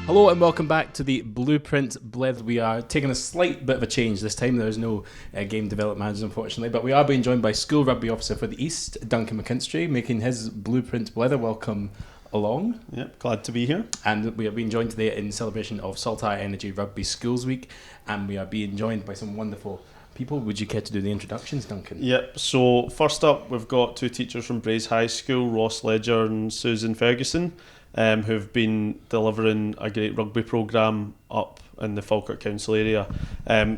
Hello and welcome back to the Blueprint Blether. We are taking a slight bit of a change this time. There's no game development managers, unfortunately, but we are being joined by School Rugby Officer for the East, Duncan McKinstry, making his Blueprint Blether. Welcome along. Yep, glad to be here. And we are being joined today in celebration of Saltire Energy Rugby Schools Week, and we are being joined by some wonderful people. Would you care to do the introductions, Duncan? Yep, so first up we've got two teachers from Braes High School, Ross Ledger and Susan Ferguson, who've been delivering a great rugby programme up in the Falkirk Council area.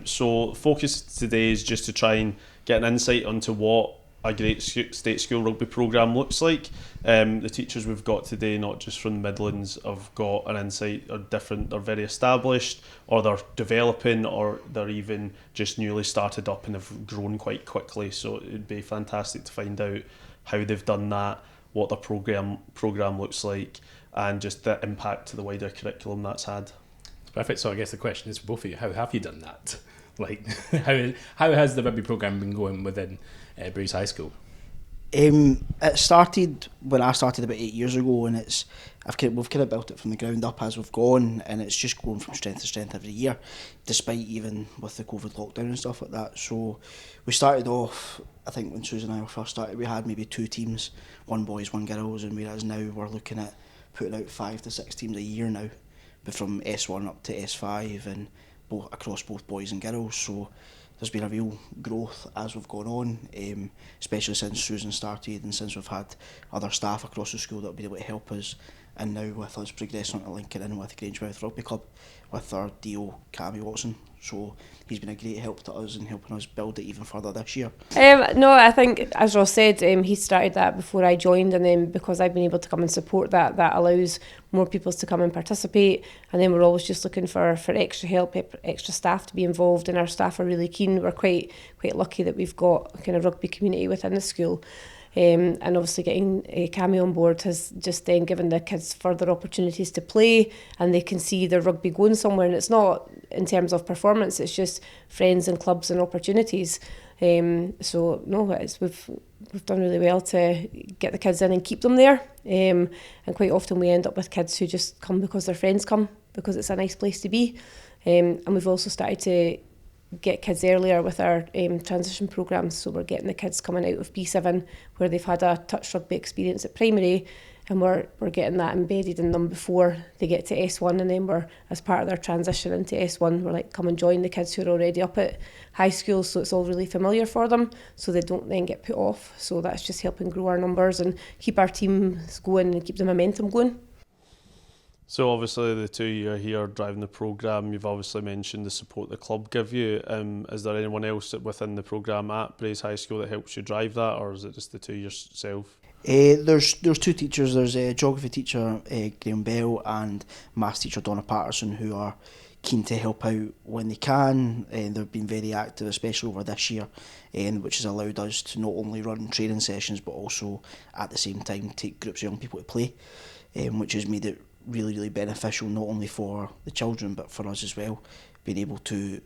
So focus today is just to try and get an insight onto what a great state school rugby programme looks like. The teachers we've got today, not just from the Midlands, have got an insight, are different, they're very established, or they're developing, or they're even just newly started up and have grown quite quickly. So it'd be fantastic to find out how they've done that, what their programme looks like, and just the impact to the wider curriculum that's had. Perfect. So I guess the question is for both of you, how have you done that? Like, how has the rugby programme been going within Braes High School? It started when I started about 8 years ago, and we've kind of built it from the ground up as we've gone, and it's just grown from strength to strength every year, despite even with the COVID lockdown and stuff like that. So we started off, I think when Susan and I first started, we had maybe two teams, one boys, one girls, and whereas now we're looking at putting out 5 to 6 teams a year now, but from S1 up to S5 and across both boys and girls. So there's been a real growth as we've gone on, especially since Susan started and since we've had other staff across the school that have been able to help us, and now with us progressing on to linking in with Grangemouth Rugby Club with our DO Cammy Watson. So he's been a great help to us and helping us build it even further this year. No, I think, as Ross said, he started that before I joined, and then because I've been able to come and support that allows more people to come and participate, and then we're always just looking for extra help, extra staff to be involved, and our staff are really keen. We're quite lucky that we've got a kind of rugby community within the school. And obviously getting Cammy on board has just then given the kids further opportunities to play, and they can see their rugby going somewhere, and it's not in terms of performance, it's just friends and clubs and opportunities. So no, we've done really well to get the kids in and keep them there, and quite often we end up with kids who just come because their friends come, because it's a nice place to be. And we've also started to get kids earlier with our transition programmes, so we're getting the kids coming out of B7 where they've had a touch rugby experience at primary, and we're getting that embedded in them before they get to S1, and then we're, as part of their transition into S1, we're like, come and join the kids who are already up at high school, so it's all really familiar for them, so they don't then get put off. So that's just helping grow our numbers and keep our teams going and keep the momentum going. So obviously the two of you are here driving the programme. You've obviously mentioned the support the club give you. Is there anyone else within the programme at Braes High School that helps you drive that, or is it just the two yourself? There's two teachers. There's a geography teacher, Graham Bell, and maths teacher Donna Patterson, who are keen to help out when they can. They've been very active, especially over this year, which has allowed us to not only run training sessions but also at the same time take groups of young people to play, which has made it really, really beneficial, not only for the children but for us as well, being able to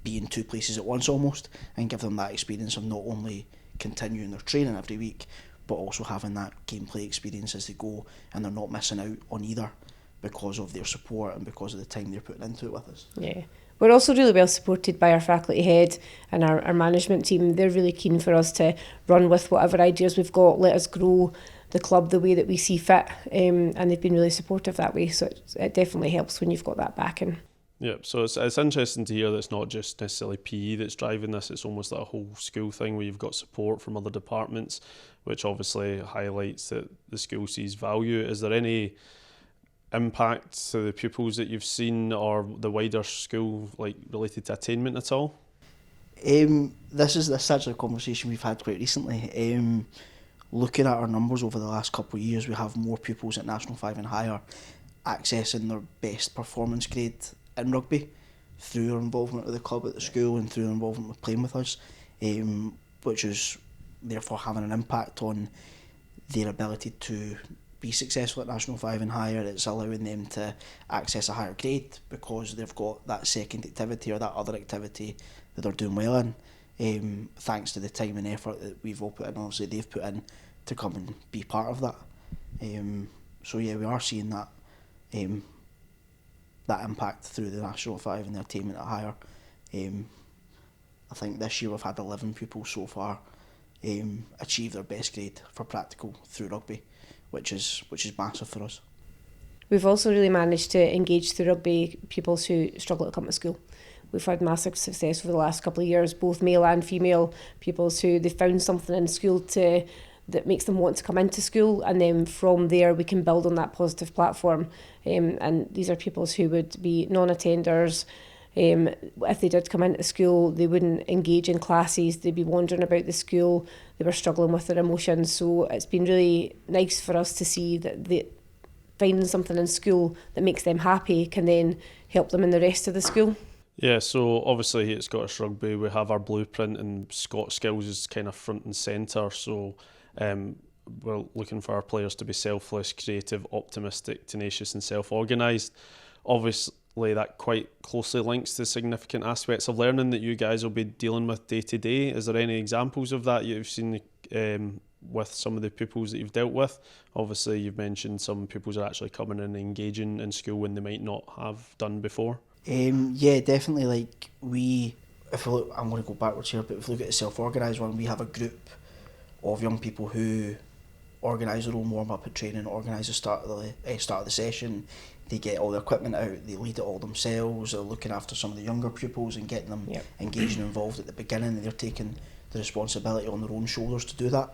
be in two places at once almost and give them that experience of not only continuing their training every week but also having that gameplay experience as they go, and they're not missing out on either because of their support and because of the time they're putting into it with us. Yeah. We're also really well supported by our faculty head and our management team. They're really keen for us to run with whatever ideas we've got, let us grow the club the way that we see fit, and they've been really supportive that way, so it definitely helps when you've got that backing. Yeah, so it's interesting to hear that it's not just necessarily PE that's driving this, it's almost that whole school thing where you've got support from other departments, which obviously highlights that the school sees value. Is there any impact to the pupils that you've seen or the wider school, like related to attainment at all? This is actually a conversation we've had quite recently. Looking at our numbers over the last couple of years, we have more pupils at National 5 and higher accessing their best performance grade in rugby through our involvement with the club at the school and through their involvement with playing with us, which is therefore having an impact on their ability to be successful at National 5 and higher. It's allowing them to access a higher grade because they've got that second activity or that other activity that they're doing well in, thanks to the time and effort that we've all put in, obviously they've put in to come and be part of that. So yeah, we are seeing that that impact through the National 5 and the attainment at higher. I think this year we've had 11 pupils so far achieve their best grade for practical through rugby, which is massive for us. We've also really managed to engage through rugby pupils who struggle to come to school. We've had massive success over the last couple of years, both male and female pupils who they found something in school that makes them want to come into school, and then from there we can build on that positive platform. And these are pupils who would be non-attenders. If they did come into school, they wouldn't engage in classes, they'd be wandering about the school, they were struggling with their emotions. So it's been really nice for us to see that they finding something in school that makes them happy can then help them in the rest of the school. Yeah, so obviously at Scottish Rugby we have our blueprint, and Scott Skills is kind of front and centre, so we're looking for our players to be selfless, creative, optimistic, tenacious and self-organised. Obviously that quite closely links to significant aspects of learning that you guys will be dealing with day to day. Is there any examples of that you've seen with some of the pupils that you've dealt with? Obviously you've mentioned some pupils are actually coming in and engaging in school when they might not have done before. Yeah, definitely. Like I'm going to go backwards here, but if we look at the self-organised one, we have a group of young people who organise their own warm-up and training, organise the start of the session. They get all the equipment out, they lead it all themselves, they're looking after some of the younger pupils and getting them engaged and involved at the beginning, and they're taking the responsibility on their own shoulders to do that,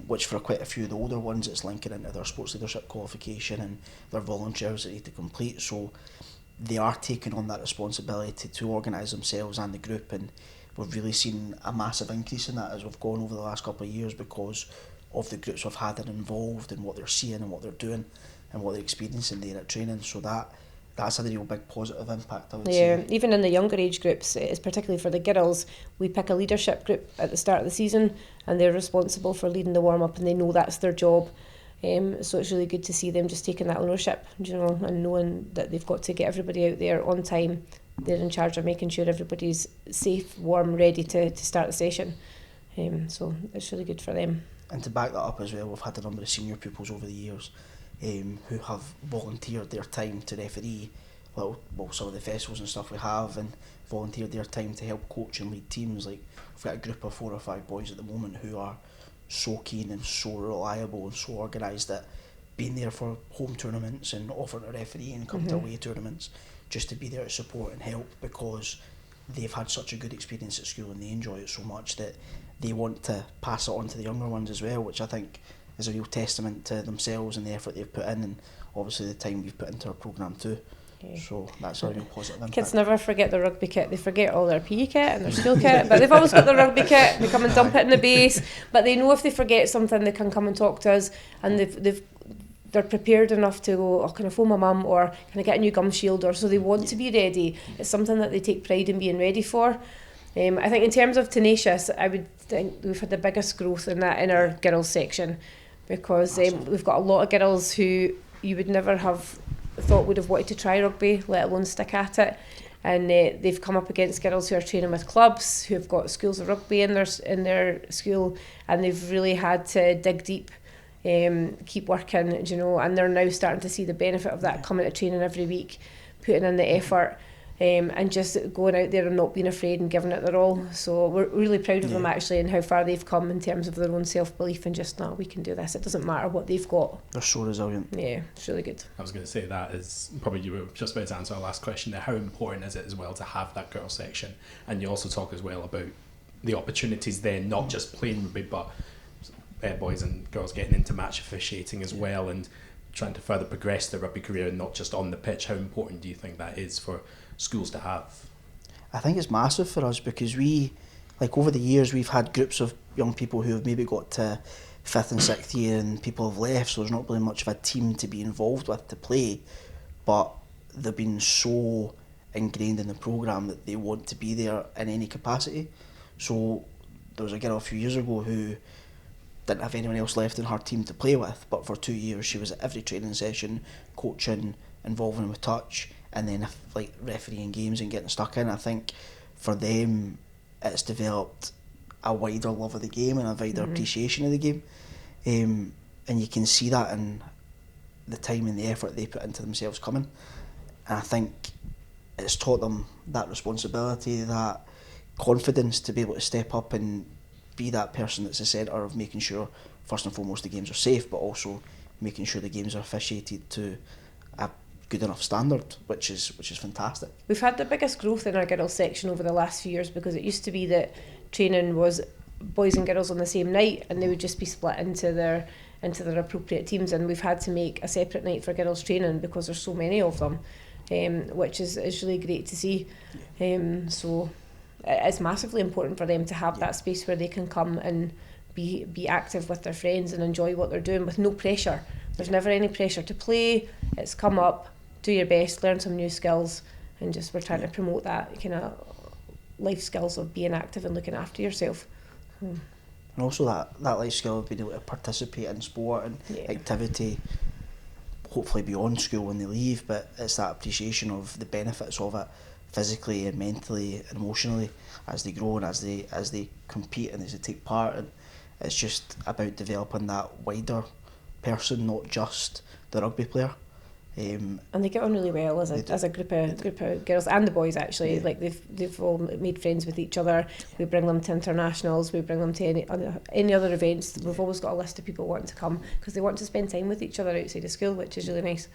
which for quite a few of the older ones it's linking into their sports leadership qualification and their volunteers that need to complete. So they are taking on that responsibility to organise themselves and the group, and we've really seen a massive increase in that as we've gone over the last couple of years because of the groups we've had that are involved in what they're seeing and what they're doing and what they're experiencing there at training. So that's a real big positive impact, I would say. Yeah, even in the younger age groups, it's particularly for the girls, we pick a leadership group at the start of the season and they're responsible for leading the warm-up and they know that's their job. So it's really good to see them just taking that ownership, and knowing that they've got to get everybody out there on time. They're in charge of making sure everybody's safe, warm, ready to start the session. So it's really good for them. And to back that up as well, we've had a number of senior pupils over the years who have volunteered their time to referee some of the festivals and stuff we have, and volunteered their time to help coach and lead teams. Like we've got a group of 4 or 5 boys at the moment who are so keen and so reliable and so organised that being there for home tournaments and offering to referee and come to away tournaments just to be there to support and help, because they've had such a good experience at school and they enjoy it so much that they want to pass it on to the younger ones as well, which I think is a real testament to themselves and the effort they've put in, and obviously the time we've put into our programme too. Yeah. So that's a real positive impact. Kids never forget their rugby kit. They forget all their PE kit and their school kit, but they've always got their rugby kit. They come and dump it in the base, but they know if they forget something they can come and talk to us, and they're prepared enough to go, oh, can I phone my mum, or can I get a new gum shield, or so they want to be ready. It's something that they take pride in being ready for. I think in terms of tenacious, I would think we've had the biggest growth in that in our girls section, because we've got a lot of girls who you would never have thought would have wanted to try rugby, let alone stick at it, and they've come up against girls who are training with clubs, who have got schools of rugby in their school, and they've really had to dig deep, keep working, and they're now starting to see the benefit of that, coming to training every week, putting in the effort, and just going out there and not being afraid and giving it their all. So we're really proud of them actually, and how far they've come in terms of their own self-belief and just, no, we can do this, it doesn't matter what they've got. They're so resilient. Yeah, it's really good. I was going to say that is probably, you were just about to answer our last question there, how important is it as well to have that girls section? And you also talk as well about the opportunities then, not just playing rugby, but boys and girls getting into match officiating as well, and trying to further progress their rugby career and not just on the pitch. How important do you think that is for schools to have? I think it's massive for us, because over the years we've had groups of young people who have maybe got to 5th and 6th year and people have left, so there's not really much of a team to be involved with to play, but they've been so ingrained in the programme that they want to be there in any capacity. So there was a girl a few years ago who didn't have anyone else left in her team to play with, but for 2 years she was at every training session, coaching, involving them with touch, and then refereeing games and getting stuck in. I think for them it's developed a wider love of the game and a wider appreciation of the game, and you can see that in the time and the effort they put into themselves coming. And I think it's taught them that responsibility, that confidence to be able to step up and be that person that's the centre of making sure, first and foremost, the games are safe, but also making sure the games are officiated to a good enough standard, which is fantastic. We've had the biggest growth in our girls section over the last few years, because it used to be that training was boys and girls on the same night, and they would just be split into their appropriate teams, and we've had to make a separate night for girls training because there's so many of them, which is really great to see. So it's massively important for them to have that space where they can come and be active with their friends and enjoy what they're doing with no pressure. There's never any pressure to play. It's come up, do your best, learn some new skills, and just we're trying to promote that kind of life skills of being active and looking after yourself. And also that life skill of being able to participate in sport and activity, hopefully beyond school when they leave, but it's that appreciation of the benefits of it physically and mentally and emotionally as they grow and as they compete and as they take part. And it's just about developing that wider person, not just the rugby player. And they get on really well as a group of girls, and the boys actually. Yeah. Like they've all made friends with each other. We bring them to internationals. We bring them to any other events. We've always got a list of people wanting to come because they want to spend time with each other outside of school, which is really nice.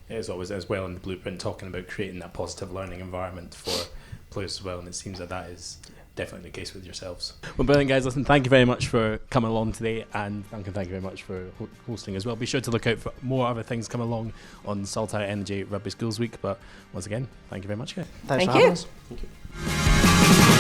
It's always as well in the blueprint talking about creating that positive learning environment for players as well, and it seems that is definitely the case with yourselves. Well, brilliant, guys. Listen, thank you very much for coming along today, and Duncan, thank you very much for hosting as well. Be sure to look out for more other things coming along on Saltire Energy Rugby Schools Week, but once again, thank you very much, guys. Thanks for having us. Thank you.